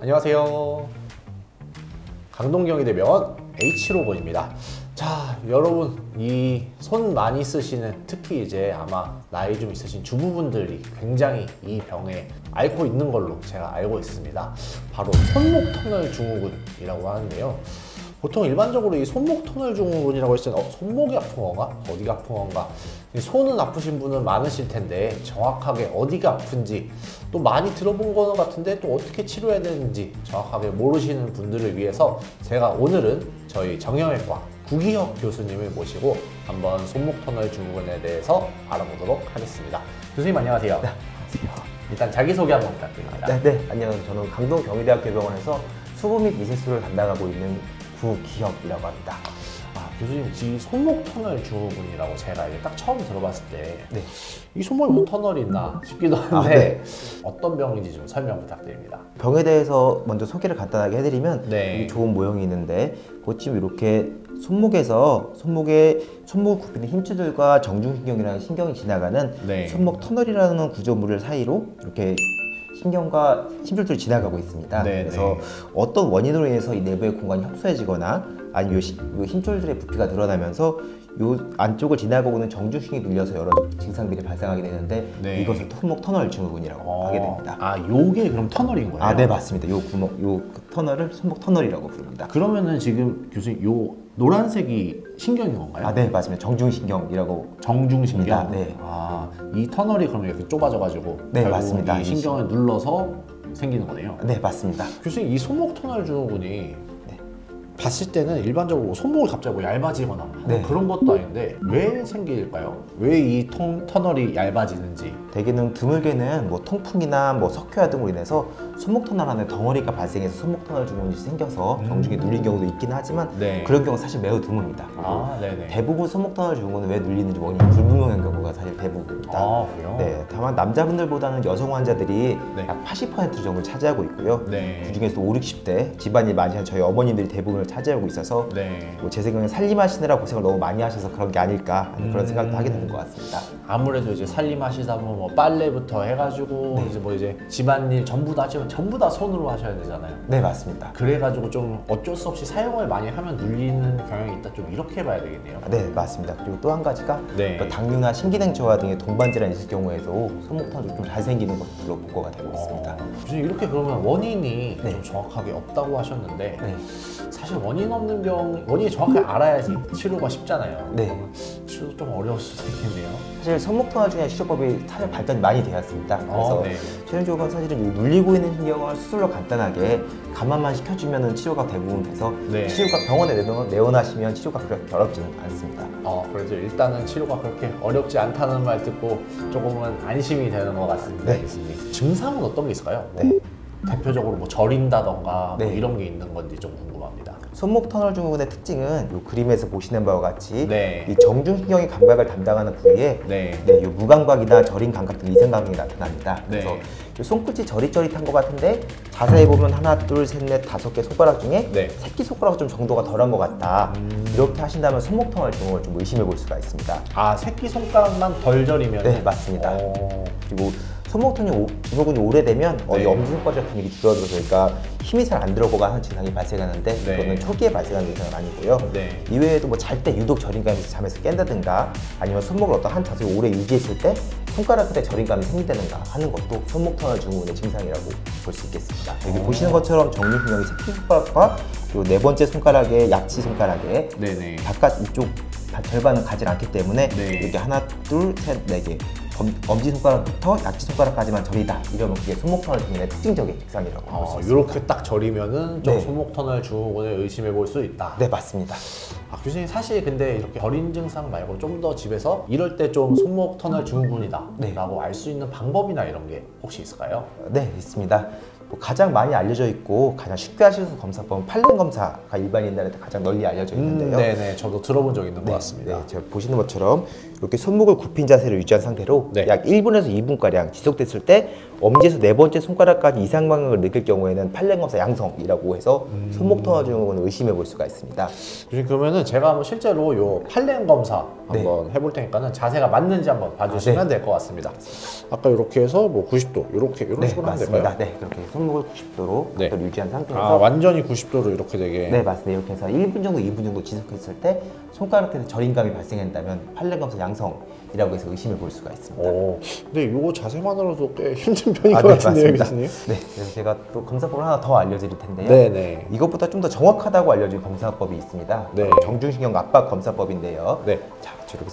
안녕하세요. 강동경희대병원 H로건입니다. 자, 여러분 이 손 많이 쓰시는, 특히 이제 아마 나이 좀 있으신 주부분들이 굉장히 이 병에 앓고 있는 걸로 제가 알고 있습니다. 바로 손목 터널 증후군이라고 하는데요. 보통 일반적으로 이 손목 터널 증후군이라고 했을 때 손목이 아픈 건가? 어디가 아픈 건가? 손은 아프신 분은 많으실 텐데 정확하게 어디가 아픈지, 또 많이 들어본 거는 같은데 또 어떻게 치료해야 되는지 정확하게 모르시는 분들을 위해서 제가 오늘은 저희 정형외과 구기혁 교수님을 모시고 한번 손목 터널 증후군에 대해서 알아보도록 하겠습니다. 교수님 안녕하세요. 네, 안녕하세요. 일단 자기소개 한번 부탁드립니다. 네, 안녕하세요. 저는 강동경희대학교병원에서 수부 및 이식술을 담당하고 있는 구기혁이라고 합니다. 아, 교수님, 이 손목 터널 증후군이라고 제가 이제 딱 처음 들어봤을 때 네. 이 손목에 무슨 터널이 있나 싶기도 한데 어떤 병인지 좀 설명 부탁드립니다. 병에 대해서 먼저 소개를 간단하게 해드리면 네. 여기 좋은 모형이 있는데 보시면 이렇게 손목을 굽히는 힘줄들과 정중신경이라는 신경이 지나가는 손목 터널이라는 구조물 사이로 이렇게 신경과 힘줄들이 지나가고 있습니다. 그래서 어떤 원인으로 인해서 이 내부의 공간이 협소해지거나 아니면 이 힘줄들의 부피가 늘어나면서 이 안쪽을 지나가고 있는 정중신경이 눌려서 여러 증상들이 발생하게 되는데 이것을 손목 터널 증후군이라고 하게 됩니다. 아, 요게 그럼 터널인 거예요? 아, 네, 맞습니다. 요 터널을 손목 터널이라고 부릅니다. 그러면은 지금 교수님 요 노란색이 신경인 건가요? 아, 네, 맞습니다. 정중신경이라고. 정중신경? 네. 아, 이 터널이 그럼 이렇게 좁아져가지고 네, 맞습니다. 이 신경을 눌러서 생기는 거네요? 네, 맞습니다. 교수님, 이 손목 터널 증후군이 봤을 때는 일반적으로 손목이 갑자기 뭐 얇아지거나 그런 것도 아닌데 왜 생길까요? 왜 이 터널이 얇아지는지. 대개는 드물게는 뭐 통풍이나 뭐 석회화 등으로 인해서 손목 터널 안에 덩어리가 발생해서 손목 터널 증후군이 생겨서 정중에 눌린 경우도 있긴 하지만 그런 경우는 사실 매우 드뭅니다. 대부분 손목 터널 증후군은 왜 눌리는지 원인이 불분명한 경우가 사실 대부분입니다. 아, 그래요? 네, 다만 남자분들보다는 여성 환자들이 약 80% 정도를 차지하고 있고요. 그중에서도 5, 60대 집안일 많이 하는 저희 어머님들이 대부분을 차지하고 있어서 뭐 제 생각에 살림하시느라 고생을 너무 많이 하셔서 그런 게 아닐까 하는 그런 생각도 하게 되는 것 같습니다. 아무래도 이제 살림하시다 보면 뭐 빨래부터 해가지고 이제 집안일 전부 다 하시면 전부 다 손으로 하셔야 되잖아요. 네, 맞습니다. 그래가지고 좀 어쩔 수 없이 사용을 많이 하면 눌리는 경향이 있다, 좀 이렇게 봐야 되겠네요. 네, 맞습니다. 그리고 또 한 가지가 당뇨나 신기능 저하 등의 동반 질환이 있을 경우에도 손목 터널이 좀 잘 생기는 것들로 보고가 되고 있습니다. 이렇게 그러면 원인이 좀 정확하게 없다고 하셨는데 사실 원인 없는 원인이 정확하게 알아야지 치료가 쉽잖아요. 치료도 좀 어려울 수도 있겠네요. 사실 손목 터널 중에 치료법이 사실 발전이 많이 되었습니다. 그래서 최종적으로 사실은 눌리고 있는 신경을 수술로 간단하게 감압만 시켜주면 치료가 대부분 돼서 치료가 병원에 내원하시면 치료가 그렇게 어렵지는 않습니다. 그래도 일단은 치료가 그렇게 어렵지 않다는 말 듣고 조금은 안심이 되는 것 같습니다. 교수님. 증상은 어떤 게 있을까요? 대표적으로 뭐 저린다던가 뭐 이런 게 있는 건지 좀 궁금합니다. 손목 터널 증후군의 특징은 이 그림에서 보시는 바와 같이 이 정중신경이 감각을 담당하는 부위에 이 무감각이나 저린 감각 등 이상 감각이 나타납니다. 그래서 이 손끝이 저릿저릿한 것 같은데 자세히 보면 하나, 둘, 셋, 넷, 5개 손가락 중에 새끼손가락 좀 정도가 덜한 것 같다. 이렇게 하신다면 손목 터널 증후군을 좀 의심해 볼 수가 있습니다. 아, 새끼손가락만 덜 저리면? 네, 맞습니다. 그리고 손목 터널 증후군이 오래되면 엄지손가락 근육이 줄어들어서 그러니까 힘이 잘 안 들어가고 하는 증상이 발생하는데 이거는 초기에 발생하는 증상은 아니고요. 이외에도 뭐 잘 때 유독 저린감이 있어 잠에서 깬다든가 아니면 손목을 어떤 한 자세를 오래 유지했을 때 손가락 끝에 저린감이 생긴다든가 하는 것도 손목 터널 증후군의 증상이라고 볼 수 있겠습니다. 여기 보시는 것처럼 정중신경이 새끼손가락과 그리고 네 번째 손가락의 약지 손가락에 바깥 이쪽 절반은 가지 않기 때문에 이렇게 하나, 둘, 셋, 네 개 엄지손가락부터 약지손가락까지만 저리다 이러면 그게 손목 터널 증후군의 특징적인 증상이라고 볼 수 있습니다. 이렇게 딱 저리면은 좀 손목 터널 증후군을 의심해 볼 수 있다. 네, 맞습니다. 교수님, 사실 근데 이렇게 저린 증상 말고 좀 더 집에서 이럴 때 좀 손목 터널 증후군이다 라고 알 수 있는 방법이나 이런 게 혹시 있을까요? 네, 있습니다. 가장 많이 알려져 있고 가장 쉽게 하실 수 있는 검사법은 팔렘 검사가 일반인들한테 가장 널리 알려져 있는데요. 저도 들어본 적 있는 것 같습니다. 제가 보시는 것처럼 이렇게 손목을 굽힌 자세를 유지한 상태로 약 1분에서 2분가량 지속됐을 때 엄지에서 네 번째 손가락까지 이상 감각을 느낄 경우에는 팔렘 검사 양성이라고 해서 손목 터널 증후군을 의심해 볼 수가 있습니다. 그러면은 제가 한번 실제로 요 팔렘 검사 한번 해볼 테니까는 자세가 맞는지 한번 봐주시면 될 것 같습니다. 아까 이렇게 해서 뭐 90도 이런 식으로 하면 될까요? 네, 그렇게 해서 손목을 90도로 네. 유지한 상태에서 완전히 90도로 이렇게 되게. 네, 맞습니다. 이렇게 해서 1분 정도, 2분 정도 지속했을 때 손가락에서 저림감이 발생한다면 팔레검사 양성이라고 해서 의심해 볼 수가 있습니다. 근데 이거 자세만으로도 꽤 힘든 편인 것 네, 같은데요, 맞습니다. 교수님? 네, 그래서 제가 또 검사법을 하나 더 알려드릴 텐데요. 네네. 이것보다 좀 더 정확하다고 알려진 검사법이 있습니다. 네. 정중신경 압박 검사법인데요. 네. 자, 이렇게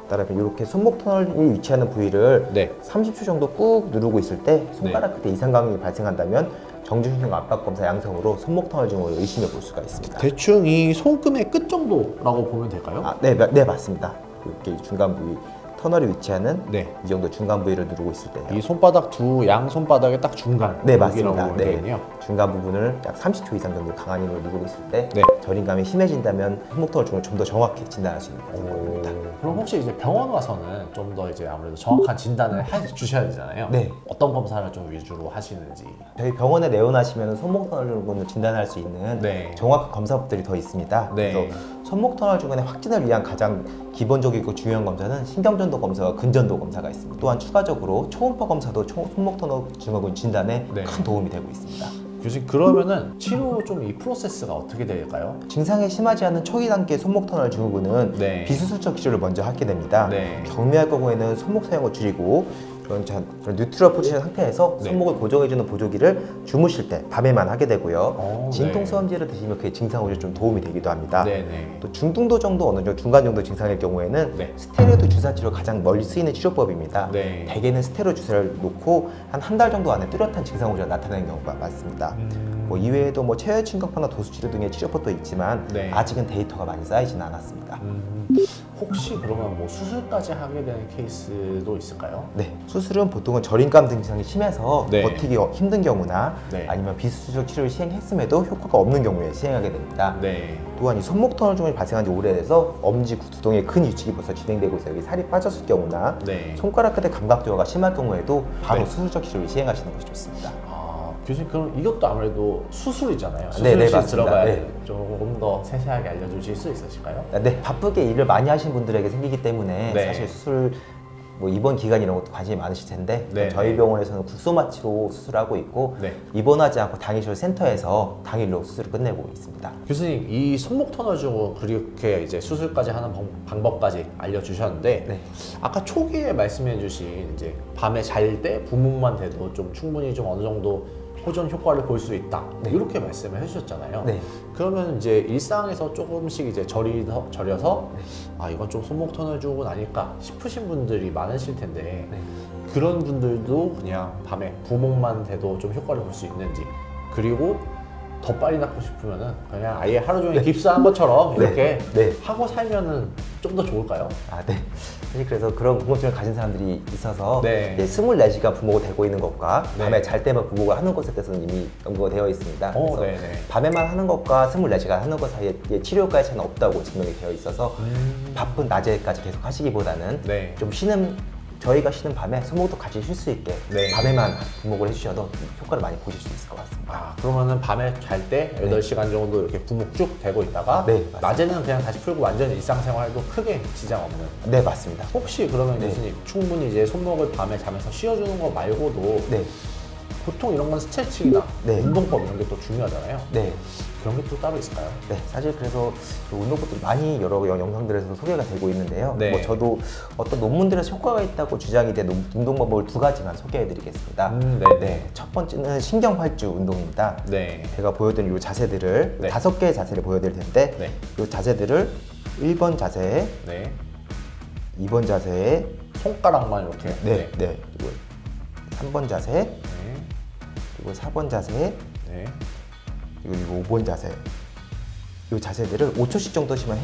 따라면 이렇게 손목 터널이 위치하는 부위를 네. 30초 정도 꾹 누르고 있을 때 손가락 끝에 이상감이 발생한다면 정중신경 압박 검사 양성으로 손목 터널 증후를 의심해 볼 수가 있습니다. 대충 이 손금의 끝 정도라고 보면 될까요? 네, 맞습니다. 이렇게 중간 부위 터널이 위치하는 네. 이 정도 중간 부위를 누르고 있을 때요. 이 손바닥 양 손바닥의 딱 중간. 네, 맞습니다. 보면 네. 되겠네요. 중간 부분을 약 30초 이상 정도 강한 힘으로 누르고 있을 때 네. 저림감이 심해진다면 손목 터널 증후를 좀 더 정확히 진단할 수 있는 방법입니다. 그럼 혹시 이제 병원 와서는 좀 더 이제 아무래도 정확한 진단을 주셔야 되잖아요. 네. 어떤 검사를 좀 위주로 하시는지. 저희 병원에 내원하시면 손목 터널 증후군을 진단할 수 있는 네. 정확한 검사법들이 더 있습니다. 네. 그래서 손목 터널 증후군의 확진을 위한 가장 기본적이고 중요한 검사는 신경전도 검사와 근전도 검사가 있습니다. 또한 추가적으로 초음파 검사도 손목 터널 증후군 진단에 네. 큰 도움이 되고 있습니다. 교수님, 그러면은 치료 좀 이 프로세스가 어떻게 될까요? 증상이 심하지 않은 초기 단계 손목 터널 증후군은 네. 비수술적 치료를 먼저 하게 됩니다. 네. 경미할 경우에는 손목 사용을 줄이고 그런 뉴트럴 포지션 상태에서 네. 손목을 고정해주는 보조기를 주무실 때 밤에만 하게 되고요. 진통 네. 소염제를 드시면 그게 증상 호전에 좀 도움이 되기도 합니다. 네네. 또 중등도 정도 어느 정도 중간 정도 증상일 경우에는 네. 스테로이드 주사 치료 가장 멀리 쓰이는 치료법입니다. 네. 대개는 스테로이드 주사를 놓고 한 달 정도 안에 뚜렷한 증상 호전이 나타나는 경우가 많습니다. 뭐 이외에도 뭐 체외 충격파나 도수 치료 등의 치료법도 있지만 네. 아직은 데이터가 많이 쌓이지는 않았습니다. 혹시 그러면 뭐 수술까지 하게 되는 케이스도 있을까요? 네, 수술은 보통은 저림감 증상이 심해서 네. 버티기 힘든 경우나 네. 아니면 비수술적 치료를 시행했음에도 효과가 없는 경우에 시행하게 됩니다. 네. 또한 이 손목 터널 증후군이 발생한 지 오래돼서 엄지 두동에 큰 이식이 벌써 진행되고 있어요. 여기 살이 빠졌을 경우나 네. 손가락 끝에 감각 저하가 심할 경우에도 바로 네. 수술적 치료를 시행하시는 것이 좋습니다. 교수님, 그럼 이것도 아무래도 수술이잖아요. 네, 네, 수술실 맞습니다. 들어가야 네. 돼. 조금 더 세세하게 알려주실 수 있으실까요? 네, 바쁘게 일을 많이 하신 분들에게 생기기 때문에 네. 사실 수술 뭐 입원 기간 이런 것도 관심이 많으실 텐데 네. 저희 병원에서는 국소마취로 수술하고 있고 네. 입원하지 않고 당일치료 센터에서 당일로 수술을 끝내고 있습니다. 교수님, 이 손목 터널 증후 그렇게 이제 수술까지 하는 방법까지 알려주셨는데 네. 아까 초기에 말씀해주신 이제 밤에 잘 때 부목만 돼도 좀 충분히 좀 어느 정도 호전 효과를 볼 수 있다. 네. 이렇게 말씀을 해주셨잖아요. 네. 그러면 이제 일상에서 조금씩 이제 절여서 아, 이건 좀 손목 터널 증후군 아닐까 싶으신 분들이 많으실 텐데 네. 그런 분들도 그냥 밤에 부목만 돼도 좀 효과를 볼 수 있는지, 그리고 더 빨리 낫고 싶으면은 그냥 아예 하루 종일 깁스한 것처럼 네. 이렇게 네. 하고 살면은 좀 더 좋을까요? 네. 사실 그래서 그런 궁금증을 가진 사람들이 있어서 네. 이제 24시간 부목을 되고 있는 것과 네. 밤에 잘 때만 부목을 하는 것에 대해서는 이미 연구가 되어 있습니다. 그래서 네네. 밤에만 하는 것과 24시간 하는 것 사이에 치료 효과의 차이는 없다고 증명이 되어 있어서 바쁜 낮에까지 계속 하시기보다는 네. 좀 저희가 쉬는 밤에 손목도 같이 쉴 수 있게 네. 밤에만 부목을 해주셔도 효과를 많이 보실 수 있을 것 같습니다. 그러면은 밤에 잘 때 8시간 정도 이렇게 부목 쭉 되고 있다가 네, 맞습니다. 낮에는 그냥 다시 풀고 완전히 일상생활도 크게 지장 없는. 네, 맞습니다. 혹시 그러면 네. 교수님 충분히 이제 손목을 밤에 자면서 쉬어주는 거 말고도 네. 보통 이런 건 스트레칭이나 네. 운동법 이런 게 또 중요하잖아요. 네. 그런 게 또 따로 있을까요? 네, 사실 그래서 운동법도 많이 여러 영상들에서 소개가 되고 있는데요. 네. 뭐 저도 어떤 논문들에서 효과가 있다고 주장이 된 운동법을 2가지만 소개해드리겠습니다. 네. 첫 번째는 신경활주 운동입니다. 네. 제가 보여드린 이 자세들을 네. 5개의 자세를 보여드릴 텐데 네. 이 자세들을 1번 자세, 네. 2번 자세, 손가락만 이렇게. 네, 네, 그리고 3번 자세, 네. 그리고 4번 자세, 네. 그리고 5번 자세. 이 자세들을 5초씩 정도씩만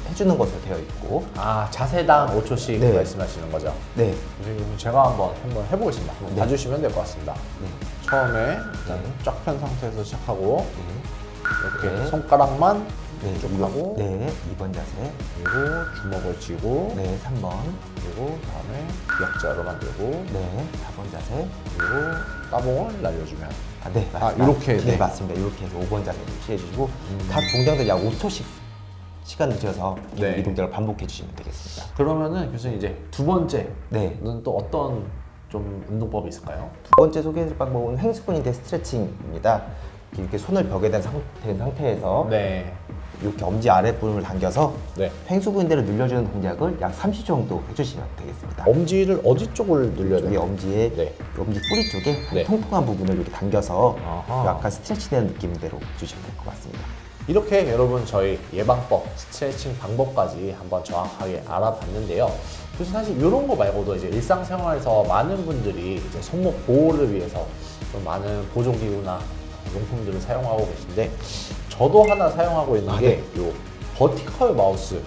해주는 것으로 되어 있고, 자세당 5초씩 네. 말씀하시는 거죠? 네, 선생님, 제가 한번 해보겠습니다. 한번 네. 봐주시면 될 것 같습니다. 네, 처음에 일단 네. 쫙 편 상태에서 시작하고 이렇게 네. 손가락만 네, 쭉 이거, 하고 네, 2번 자세, 그리고 주먹을 쥐고 네, 3번, 그리고 다음에 역자로 만들고 네, 4번 자세, 그리고 따봉을 날려주면 네, 맞습니다. 이렇게, 네, 네. 맞습니다. 이렇게 해서 5번 자세를 취해주시고 각 동작들 약 5초씩 시간을 들여서 네. 이 동작을 반복해 주시면 되겠습니다. 그러면은 교수님 이제 두 번째는 네, 또 어떤 좀 운동법이 있을까요? 두 번째 소개해드릴 방법은 횡수근인대 스트레칭입니다. 이렇게 손을 벽에 댄 상태에서 네. 이렇게 엄지 아랫부분을 당겨서 네. 횡수근인대를 늘려주는 동작을 약 30초 정도 해주시면 되겠습니다. 엄지를 어디 쪽을 늘려야 여기 돼요? 엄지의 네. 엄지 뿌리 쪽에 네. 통통한 부분을 이렇게 당겨서 아하. 약간 스트레치되는 느낌대로 해주시면 될 것 같습니다. 이렇게 여러분 저희 예방법, 스트레칭 방법까지 한번 정확하게 알아봤는데요. 그래서 사실 이런 거 말고도 이제 일상생활에서 많은 분들이 이제 손목 보호를 위해서 좀 많은 보조기구나 용품들을 사용하고 계신데 저도 하나 사용하고 있는 게 요 버티컬 마우스.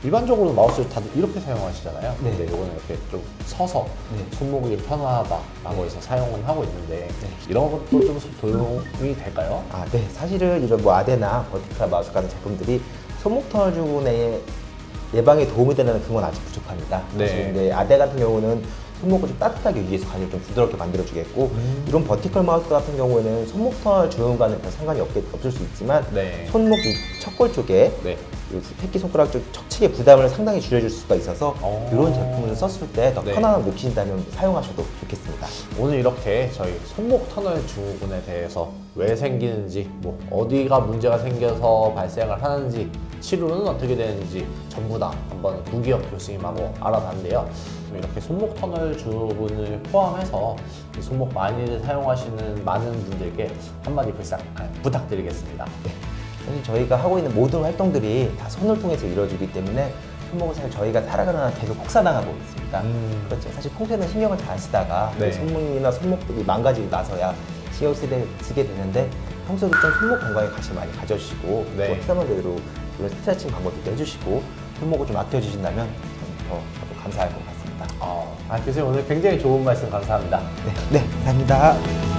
일반적으로 마우스를 다들 이렇게 사용하시잖아요. 네. 근데 이거는 이렇게 좀 서서 네. 손목이 편하다라고 해서 사용은 하고 있는데 이런 것도 좀 도움이 될까요? 네. 사실은 이런 뭐 아데나 버티컬 마우스 같은 제품들이 손목 터널 증후군의 예방에 도움이 되는 그건 아직 부족합니다. 네. 근데 아데 같은 경우는 손목을 좀 따뜻하게 위해서 관절 좀 부드럽게 만들어주겠고 이런 버티컬 마우스 같은 경우에는 손목 터널 증후군과는 별 상관이 없을 수 있지만 네. 손목 이 척골 쪽에 네. 새끼손가락 쪽 척측의 부담을 상당히 줄여줄 수가 있어서 이런 제품을 썼을 때 더 네. 편안함을 느끼신다면 사용하셔도 좋겠습니다. 오늘 이렇게 저희 손목 터널 증후군에 대해서 왜 생기는지, 뭐 어디가 문제가 생겨서 발생을 하는지, 치료는 어떻게 되는지 전부 다 한번 구기혁 교수님하고 알아봤는데요. 이렇게 손목 터널 증후군을 포함해서 이 손목 많이들 사용하시는 많은 분들께 한마디 부탁드리겠습니다. 네. 사실 저희가 하고 있는 모든 활동들이 다 손을 통해서 이루어지기 때문에 손목은 사실 저희가 살아가는 한은 계속 혹사당하고 있습니다. 그렇죠. 사실 평소에는 신경을 잘 안 쓰다가 네. 손목이나 손목들이 망가지고 나서야 신경 쓰게 되는데 평소에도 좀 손목 건강에 관심 많이 가져주시고 네. 또 설명대로 이런 스트레칭 방법도 해주시고 손목을 좀 아껴주신다면 저도 감사할 것 같습니다. 교수님 오늘 굉장히 좋은 말씀 감사합니다. 네, 감사합니다.